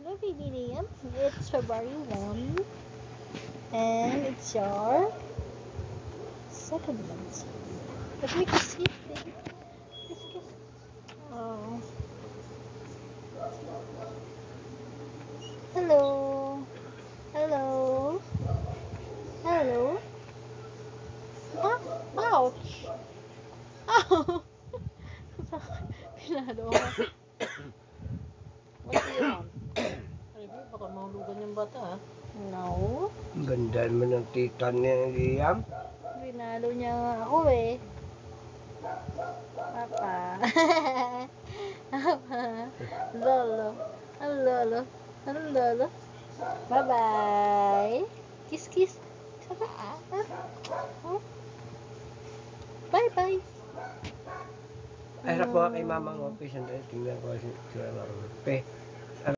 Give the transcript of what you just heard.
Hello, baby Liam. It's February 1. And it's your second month. Let me kiss you, baby. Kiss, kiss. Oh. Hello. Hello. Hello. Ah, ouch. Ow. Pinalo ako. What do you want? Review, baka mahulugan yung bata, ha? No. Ganda naman ng tita niya, Liam. Pinalo niya nga ako eh. Papa. Papa. Lolo. Ang lolo. Ang lolo. Bye-bye. Kiss, kiss. Bye-bye. Ay, harap mo nga kay Mama ng office. Tingnan ko si Mama ng office.